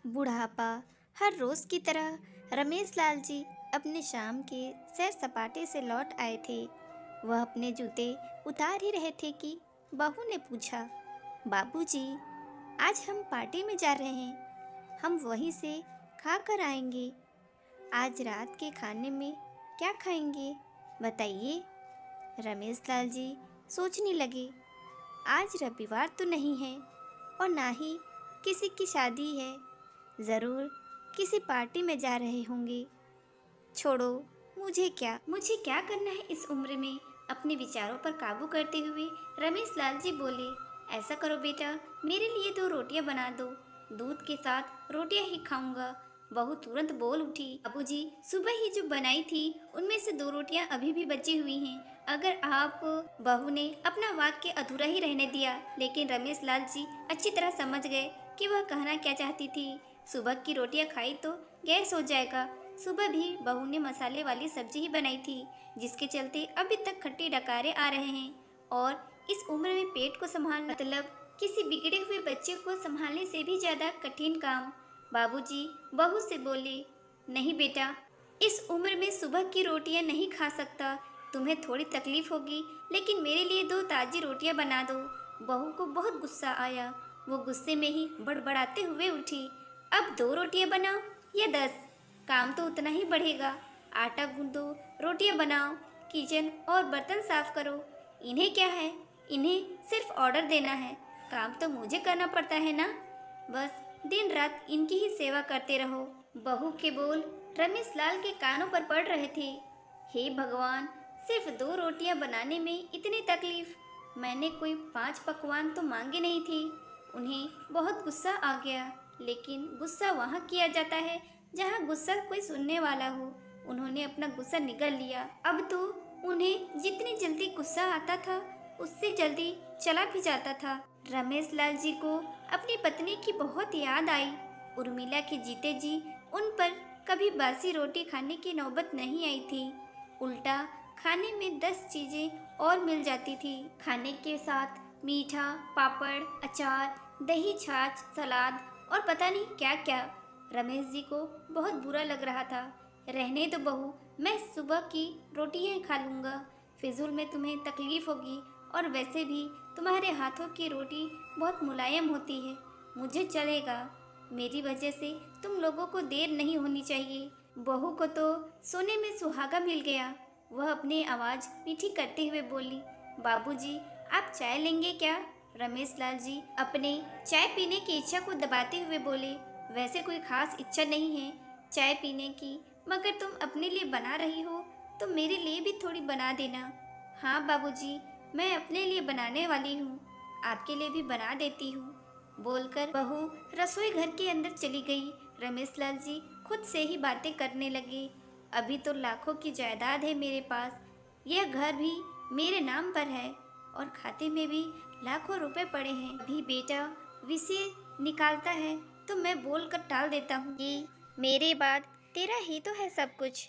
बुढ़ापा। हर रोज की तरह रमेश लाल जी अपने शाम के सैर सपाटे से लौट आए थे। वह अपने जूते उतार ही रहे थे कि बहू ने पूछा, बाबूजी, आज हम पार्टी में जा रहे हैं, हम वहीं से खा कर आएंगे। आज रात के खाने में क्या खाएंगे, बताइए। रमेश लाल जी सोचने लगे, आज रविवार तो नहीं है और ना ही किसी की शादी है। ज़रूर किसी पार्टी में जा रहे होंगे। छोड़ो, मुझे क्या करना है इस उम्र में। अपने विचारों पर काबू करते हुए रमेश लाल जी बोले, ऐसा करो बेटा, मेरे लिए 2 रोटियां बना दो, दूध के साथ रोटियां ही खाऊंगा। बहू तुरंत बोल उठी, बाबूजी, सुबह ही जो बनाई थी उनमें से 2 रोटियां अभी भी बची हुई हैं। अगर आप बहू ने अपना वाक्य अधूरा ही रहने दिया, लेकिन रमेश लाल जी अच्छी तरह समझ गए कि वह कहना क्या चाहती थी। सुबह की रोटियां खाई तो गैस हो जाएगा। सुबह भी बहू ने मसाले वाली सब्जी ही बनाई थी, जिसके चलते अभी तक खट्टे डकारे आ रहे हैं। और इस उम्र में पेट को संभालना मतलब किसी बिगड़े हुए बच्चे को संभालने से भी ज्यादा कठिन काम। बाबूजी बहू से बोले, नहीं बेटा, इस उम्र में सुबह की रोटियां नहीं खा सकता। तुम्हें थोड़ी तकलीफ होगी, लेकिन मेरे लिए 2 ताजी रोटियां बना दो। बहू को बहुत गुस्सा आया। वो गुस्से में ही बड़बड़ाते हुए उठी, अब 2 रोटियां बनाओ या 10, काम तो उतना ही बढ़ेगा। आटा गूंदो, रोटियां बनाओ, किचन और बर्तन साफ करो। इन्हें क्या है, इन्हें सिर्फ ऑर्डर देना है, काम तो मुझे करना पड़ता है ना। बस दिन रात इनकी ही सेवा करते रहो। बहू के बोल रमेश लाल के कानों पर पड़ रहे थे। हे भगवान, सिर्फ 2 रोटियां बनाने में इतनी तकलीफ। मैंने कोई 5 पकवान तो मांगे नहीं थे। उन्हें बहुत गुस्सा आ गया, लेकिन गुस्सा वहाँ किया जाता है जहाँ गुस्सा कोई सुनने वाला हो। उन्होंने अपना गुस्सा निगल लिया। अब तो उन्हें जितनी जल्दी गुस्सा आता था, उससे जल्दी चला भी जाता था। रमेश लाल जी को अपनी पत्नी की बहुत याद आई। उर्मिला के जीते जी उन पर कभी बासी रोटी खाने की नौबत नहीं आई थी। उल्टा खाने में 10 चीजें और मिल जाती थी। खाने के साथ मीठा, पापड़, अचार, दही, छाछ, सलाद और पता नहीं क्या क्या। रमेश जी को बहुत बुरा लग रहा था। रहने दो बहू, मैं सुबह की रोटियां खा लूँगा। फिजूल में तुम्हें तकलीफ होगी, और वैसे भी तुम्हारे हाथों की रोटी बहुत मुलायम होती है। मुझे चलेगा। मेरी वजह से तुम लोगों को देर नहीं होनी चाहिए। बहू को तो सोने में सुहागा मिल गया। वह अपनी आवाज़ मीठी करते हुए बोली, बाबूजी, आप चाय लेंगे क्या? रमेश लाल जी अपने चाय पीने की इच्छा को दबाते हुए बोले, वैसे कोई खास इच्छा नहीं है चाय पीने की, मगर तुम अपने लिए बना रही हो तो मेरे लिए भी थोड़ी बना देना। हाँ बाबूजी, मैं अपने लिए बनाने वाली हूँ, आपके लिए भी बना देती हूँ। बोलकर बहू रसोई घर के अंदर चली गई। रमेश लाल जी खुद से ही बातें करने लगे, अभी तो लाखों की जायदाद है मेरे पास, यह घर भी मेरे नाम पर है और खाते में भी लाखों रुपए पड़े हैं। अभी बेटा विषय निकालता है तो मैं बोल कर टाल देता हूँ कि मेरे बाद तेरा ही तो है सब कुछ,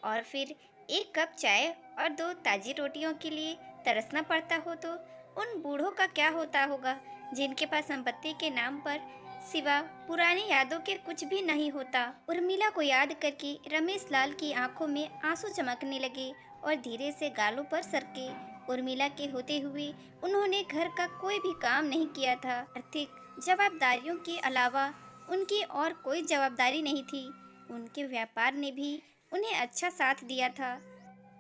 और फिर 1 कप चाय और 2 ताजी रोटियों के लिए तरसना पड़ता हो तो उन बूढ़ों का क्या होता होगा, जिनके पास संपत्ति के नाम पर सिवा पुरानी यादों के कुछ भी नहीं होता। उर्मिला को याद करके रमेश लाल की आंखों में आंसू चमकने लगे और धीरे से गालों पर सरके। उर्मिला के होते हुए उन्होंने घर का कोई भी काम नहीं किया था। आर्थिक जवाबदारियों के अलावा उनकी और कोई जवाबदारी नहीं थी। उनके व्यापार ने भी उन्हें अच्छा साथ दिया था।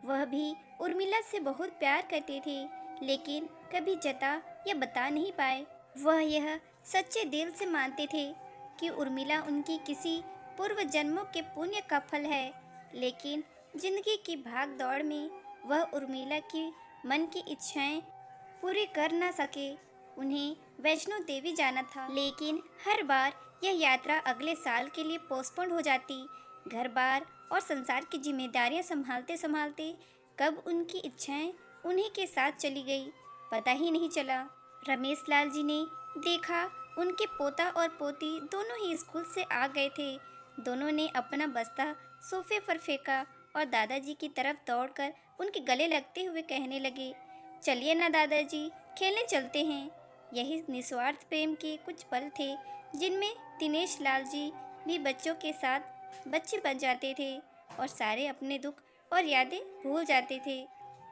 वह भी उर्मिला से बहुत प्यार करते थे, लेकिन कभी जता या बता नहीं पाए। वह यह सच्चे दिल से मानते थे कि उर्मिला उनकी किसी पूर्व जन्मों के पुण्य का फल है, लेकिन जिंदगी की भाग दौड़ में वह उर्मिला की मन की इच्छाएं पूरी कर न सके। उन्हें वैष्णो देवी जाना था, लेकिन हर बार यह यात्रा अगले साल के लिए पोस्टपोन हो जाती। घर बार और संसार की जिम्मेदारियां संभालते संभालते कब उनकी इच्छाएं उन्हीं के साथ चली गई, पता ही नहीं चला। रमेश लाल जी ने देखा उनके पोता और पोती दोनों ही स्कूल से आ गए थे। दोनों ने अपना बस्ता सोफे पर फेंका और दादाजी की तरफ दौड़कर उनके गले लगते हुए कहने लगे, चलिए ना दादाजी, खेलने चलते हैं। यही निस्वार्थ प्रेम के कुछ पल थे जिनमें दिनेश लाल जी भी बच्चों के साथ बच्चे बन जाते थे और सारे अपने दुख और यादें भूल जाते थे।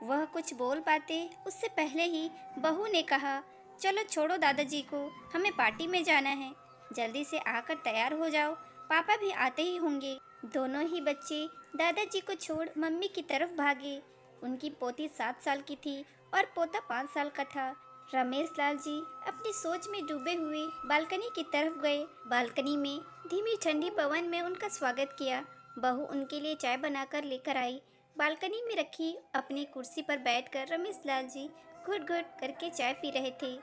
वह कुछ बोल पाते उससे पहले ही बहू ने कहा, चलो छोड़ो दादाजी को, हमें पार्टी में जाना है। जल्दी से आकर तैयार हो जाओ, पापा भी आते ही होंगे। दोनों ही बच्चे दादाजी को छोड़ मम्मी की तरफ भागे। उनकी पोती 7 साल की थी और पोता 5 साल का था। रमेश लाल जी अपनी सोच में डूबे हुए बालकनी की तरफ गए। बालकनी में धीमी ठंडी पवन में उनका स्वागत किया। बहू उनके लिए चाय बनाकर लेकर आई। बालकनी में रखी अपनी कुर्सी पर बैठकर रमेश लाल जी घुट घुट करके चाय पी रहे थे।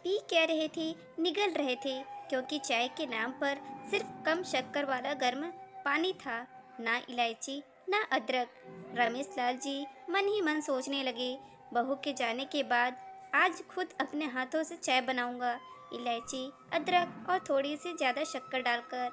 पी क्या रहे थे, निगल रहे थे, क्योंकि चाय के नाम पर सिर्फ कम शक्कर वाला गर्म पानी था, ना इलायची ना अदरक। रमेश लाल जी मन ही मन सोचने लगे, बहू के जाने के बाद आज खुद अपने हाथों से चाय बनाऊंगा, इलायची अदरक और थोड़ी सी ज़्यादा शक्कर डालकर,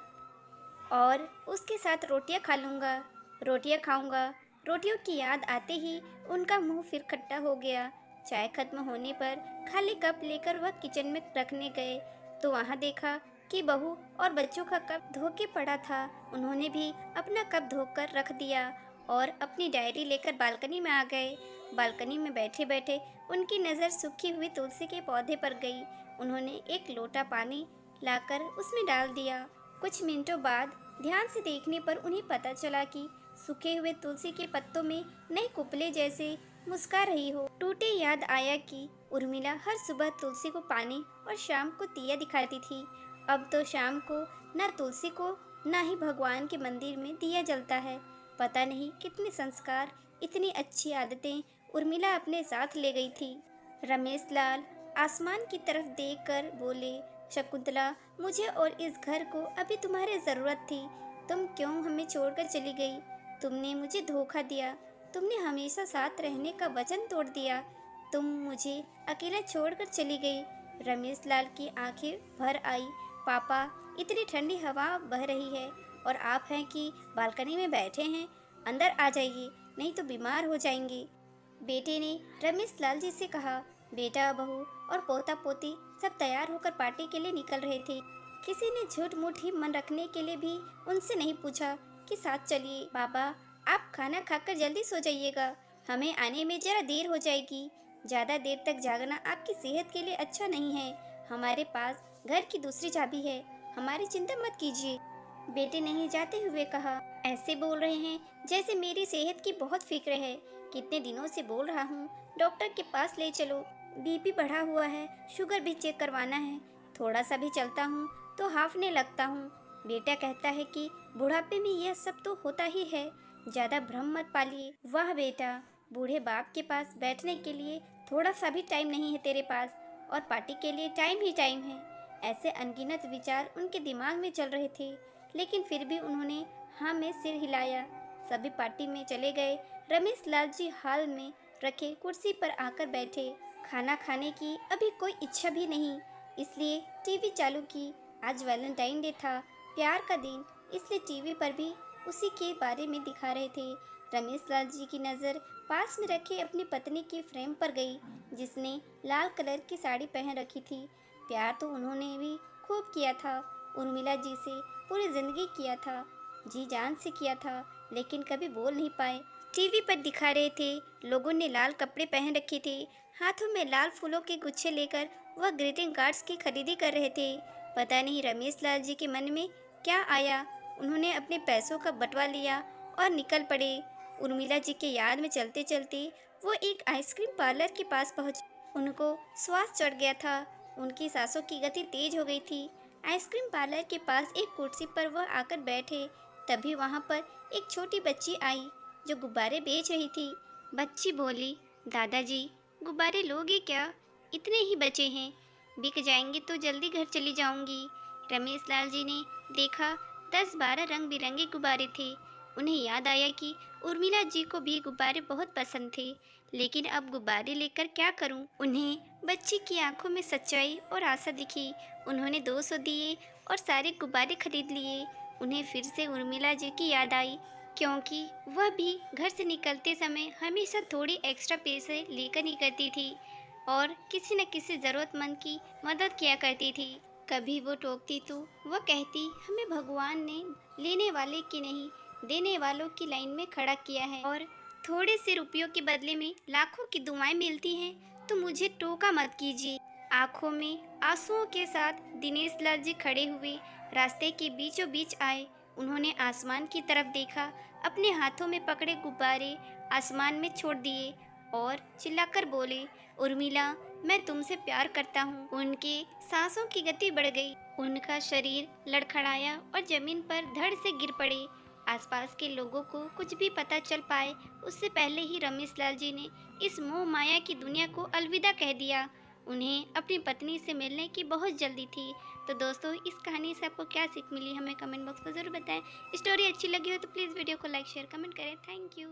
और उसके साथ रोटियां खा लूँगा। रोटियां खाऊंगा। रोटियों की याद आते ही उनका मुंह फिर खट्टा हो गया। चाय खत्म होने पर खाली कप लेकर वह किचन में रखने गए तो वहां देखा कि बहू और बच्चों का कप धो के पड़ा था। उन्होंने भी अपना कप धोकर रख दिया और अपनी डायरी लेकर बालकनी में आ गए। बालकनी में बैठे बैठे उनकी नज़र सूखी हुई तुलसी के पौधे पर गई। उन्होंने एक लोटा पानी लाकर उसमें डाल दिया। कुछ मिनटों बाद ध्यान से देखने पर उन्हें पता चला कि सूखे हुए तुलसी के पत्तों में नई कुपले जैसे मुस्कुरा रही हो। टूटे याद आया कि उर्मिला हर सुबह तुलसी को पानी और शाम को दिया दिखाती थी। अब तो शाम को न तुलसी को न ही भगवान के मंदिर में दिया जलता है। पता नहीं कितने संस्कार, इतनी अच्छी आदतें उर्मिला अपने साथ ले गई थी। रमेश लाल आसमान की तरफ देखकर बोले, शकुंतला, मुझे और इस घर को अभी तुम्हारी ज़रूरत थी। तुम क्यों हमें छोड़कर चली गई? तुमने मुझे धोखा दिया। तुमने हमेशा साथ रहने का वचन तोड़ दिया। तुम मुझे अकेला छोड़कर चली गई। रमेश लाल की आंखें भर आई। पापा, इतनी ठंडी हवा बह रही है और आप हैं कि बालकनी में बैठे हैं। अंदर आ जाइए, नहीं तो बीमार हो जाएंगे। बेटे ने रमेश लाल जी से कहा। बेटा, बहू और पोता पोती सब तैयार होकर पार्टी के लिए निकल रहे थे। किसी ने झूठ मूठ ही मन रखने के लिए भी उनसे नहीं पूछा कि साथ चलिए। बाबा, आप खाना खाकर जल्दी सो जाइएगा, हमें आने में जरा देर हो जाएगी। ज़्यादा देर तक जागना आपकी सेहत के लिए अच्छा नहीं है। हमारे पास घर की दूसरी चाबी है, हमारी चिंता मत कीजिए। बेटे ने ही जाते हुए कहा। ऐसे बोल रहे हैं जैसे मेरी सेहत की बहुत फिक्र है। कितने दिनों से बोल रहा हूँ, डॉक्टर के पास ले चलो। बीपी बढ़ा हुआ है, शुगर भी चेक करवाना है। थोड़ा सा भी चलता हूँ तो हांफने लगता हूँ। बेटा कहता है कि बुढ़ापे में यह सब तो होता ही है, ज़्यादा भ्रम मत पालिए। वाह बेटा, बूढ़े बाप के पास बैठने के लिए थोड़ा सा भी टाइम नहीं है तेरे पास, और पार्टी के लिए टाइम ही टाइम है। ऐसे अनगिनत विचार उनके दिमाग में चल रहे थे, लेकिन फिर भी उन्होंने हाँ में सिर हिलाया। सभी पार्टी में चले गए। रमेश लाल जी हॉल में रखे कुर्सी पर आकर बैठे। खाना खाने की अभी कोई इच्छा भी नहीं, इसलिए टीवी चालू की। आज वैलेंटाइन डे था, प्यार का दिन, इसलिए टीवी पर भी उसी के बारे में दिखा रहे थे। रमेश लाल जी की नज़र पास में रखे अपनी पत्नी की फ्रेम पर गई, जिसने लाल कलर की साड़ी पहन रखी थी। प्यार तो उन्होंने भी खूब किया था, उर्मिला जी से पूरी जिंदगी किया था, जी जान से किया था, लेकिन कभी बोल नहीं पाए। टीवी पर दिखा रहे थे, लोगों ने लाल कपड़े पहन रखे थे, हाथों में लाल फूलों के गुच्छे लेकर वह ग्रीटिंग कार्ड्स की खरीदी कर रहे थे। पता नहीं रमेश लाल जी के मन में क्या आया, उन्होंने अपने पैसों का बंटवा लिया और निकल पड़े। उर्मिला जी के याद में चलते चलते वो एक आइसक्रीम पार्लर के पास पहुंच। उनको श्वास चढ़ गया था, उनकी सांसों की गति तेज हो गई थी। आइसक्रीम पार्लर के पास एक कुर्सी पर वह आकर बैठे। तभी वहां पर एक छोटी बच्ची आई जो गुब्बारे बेच रही थी। बच्ची बोली, दादाजी, गुब्बारे लोगे क्या? इतने ही बचे हैं, बिक जाएंगे तो जल्दी घर चली जाऊंगी। रमेश लाल जी ने देखा 10-12 रंग बिरंगे गुब्बारे थे। उन्हें याद आया कि उर्मिला जी को भी गुब्बारे बहुत पसंद थे, लेकिन अब गुब्बारे लेकर क्या करूं? उन्हें बच्ची की आंखों में सच्चाई और आशा दिखी। उन्होंने 200 दिए और सारे गुब्बारे खरीद लिए। उन्हें फिर से उर्मिला जी की याद आई, क्योंकि वह भी घर से निकलते समय हमेशा थोड़ी एक्स्ट्रा पैसे लेकर निकलती थी। और किसी न किसी ज़रूरतमंद की मदद किया करती थी। कभी वो टोकती तो वह कहती, हमें भगवान ने लेने वाले की नहीं, देने वालों की लाइन में खड़ा किया है, और थोड़े से रुपयों के बदले में लाखों की दुआएं मिलती हैं, तो मुझे टोका मत कीजिए। आंखों में आंसुओं के साथ दिनेश लाल जी खड़े हुए रास्ते के बीचों बीच आए। उन्होंने आसमान की तरफ देखा, अपने हाथों में पकड़े गुब्बारे आसमान में छोड़ दिए और चिल्लाकर बोले, उर्मिला, मैं तुमसे प्यार करता हूँ। उनके सांसों की गति बढ़ गई, उनका शरीर लड़खड़ाया और जमीन पर धड़ से गिर पड़े। आसपास के लोगों को कुछ भी पता चल पाए उससे पहले ही रमेश लाल जी ने इस मोह माया की दुनिया को अलविदा कह दिया। उन्हें अपनी पत्नी से मिलने की बहुत जल्दी थी। तो दोस्तों, इस कहानी से आपको क्या सीख मिली हमें कमेंट बॉक्स में ज़रूर बताएं। स्टोरी अच्छी लगी हो तो प्लीज़ वीडियो को लाइक शेयर कमेंट करें। Thank you.